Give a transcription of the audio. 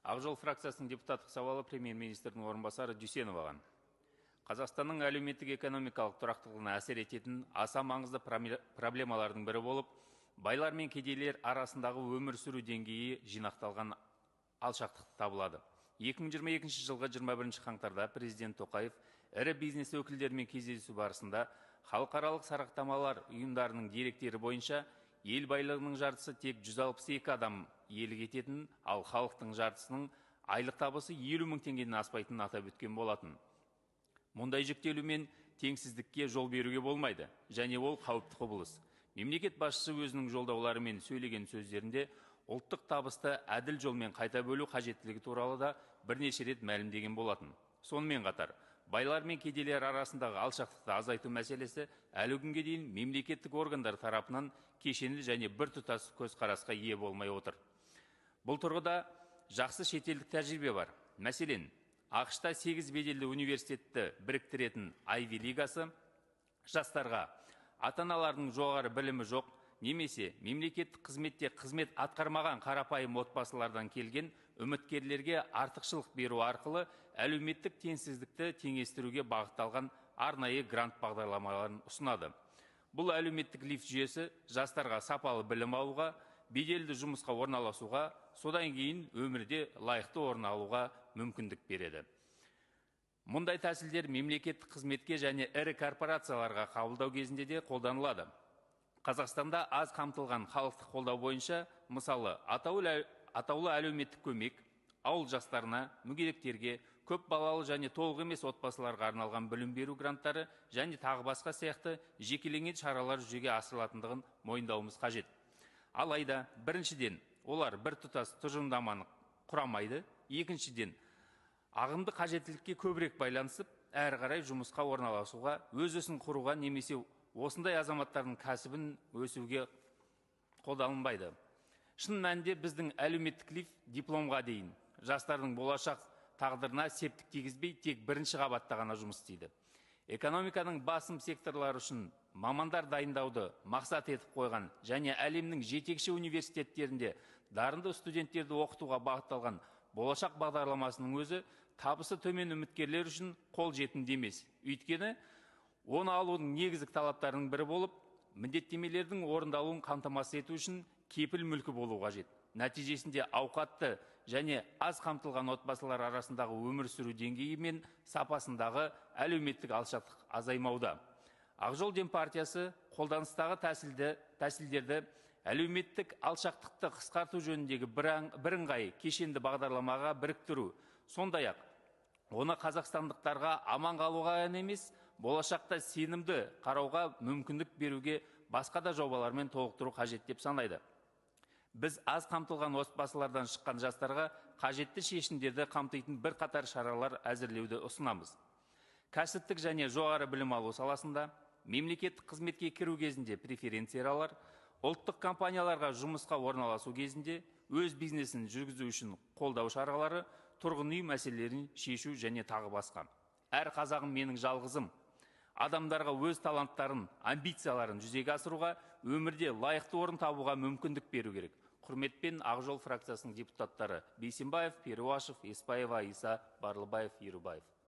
Ақжол фракциясының депутаттық сауалы премьер-министрдің орынбасары Дүйсеноваға. Қазақстанның әлеуметтік экономикалық тұрақтылығына әсер ететін аса маңызды проблемалардың бірі болып, байлар мен кедейлер арасындағы өмір сүру деңгейі жинақталған алшақтық табылады. 2022 жылғы 21 қаңтарда президент Тоқаев ірі бизнес өкілдерімен кездесу барысында халықаралық сараптамалар ұйымдарының деректері бойынша ел байлығының жартысы тек 162 адам иелік ететін, ал халықтың жартысының айлық табысы 50 мың теңгеден аспайтынын атап өткен болатын. Мұндай жүктелу мен теңсіздікке жол беруге болмайды, және ол қауіпті құбылыс. Мемлекет басшысы өзінің жолдауларымен сөйлеген сөздерінде ұлттық табысты әділ жолмен қайта бөлу қажеттілігі туралы да бірнеше рет мәлімдеген болатын. Сонымен қатар, байлар мен кедейлер арасындағы алшақтықты азайту мәселесі әлі күнге дейін мемлекеттік органдар тарапынан кешенді және біртұтас көзқарасқа ие болмай отыр. Бұл тұрғыда жақсы шетелдік тәжірибе бар. Мәселен, ақш-та 8 беделді университетті біріктіретін Ivy лигасы жастарға ата-аналардың жоғары білімі жоқ, немесе мемлекеттік қызметте қызмет атқармаған қарапайым отбасылардан келген үміткерлерге артықшылық беру арқылы әлеуметтік теңсіздікті теңестіруге бағытталған арнайы грант бағдарламаларын ұсынады. Бұл әлеуметтік лифт жүйесі жастарға сапалы білім алуға, беделді жұмысқа орналасуға, содан кейін өмірде лайықты орын алуға мүмкіндік береді. Мұндай тәсілдер мемлекеттік қызметке және ірі корпорацияларға қабылдау кезінде де қолданылады. Қазақстанда аз қамтылған халықты қолдау бойынша, мысалы, атаулы әлеуметтік көмек, ауыл жастарына, мүгедектерге, көп балалы және толық емес отбасыларға арналған білім беру гранттары және тағы басқа сияқты жекеленген шаралар жүзеге асырылатындығын мойындауымыз қажет. Алайда, біріншіден, олар біртұтас тұжырымдаманы құрамайды, екіншіден, ағымды қажеттілікке көбірек байланысып, әрі қарай жұмысқа орналасуға, өз ісін құруға немесе осындай азаматтардың кәсібін өсуге қолданылмайды. Шын мәнінде біздің әлеуметтік лифт дипломға дейін жастардың болашақ тағдырына септік тигізбей, тек бірінші қабатта ғана жұмыс істейді. Экономиканың басым секторлары үшін мамандар дайындауды мақсат етіп қойған және әлемнің жетекші университеттерінде дарынды студенттерді оқытуға бағытталған болашақ бағдарламасының өзі табысы төмен үміткерлер үшін қол жетімді емес. Өйткені оны алудың негізгі талаптарының бірі болып, міндеттемелердің орындалуын қамтамасыз ету үшін кепіл мүлкі болу қажет. Нәтижесінде ауқатты және аз қамтылған отбасылар арасындағы өмір сүру деңгейі мен сапасындағы әлеуметтік алшақтық азаймауда. Ақжол партиясы қолданыстағы тәсілдерді әлеуметтік алшақтықты қысқарту жөніндегі бірыңғай кешенді бағдарламаға біріктіру, сондай-ақ оны қазақстандықтарға аман қалуға емес, болашақта сенімді қарауға мүмкіндік беруге басқа да жобалармен толықтыру қажет деп санайды. Біз аз қамтылған отбасылардан шыққан жастарға қажетті шешімдерді қамтитын бір қатар шаралар әзірлеуді ұсынамыз. Кәсіптік және жоғары білім алу саласында мемлекеттік қызметке кіру кезінде преференциялар, ұлттық компанияларға жұмысқа орналасу кезінде өз бизнесін жүргізу үшін қолдау шаралары, тұрғын үй мәселелерін шешу және тағы басқа. Әр қазағым менің жалғызым. Адамдарға өз таланттарын, амбицияларын жүзеге асыруға, өмірде лайықты орын табуға мүмкіндік беру керек. Құрметпен Ақжол фракциясының депутаттары Бейсенбаев, Перуашев, Еспаева, Иса, Барлыбаев, Ерубаев.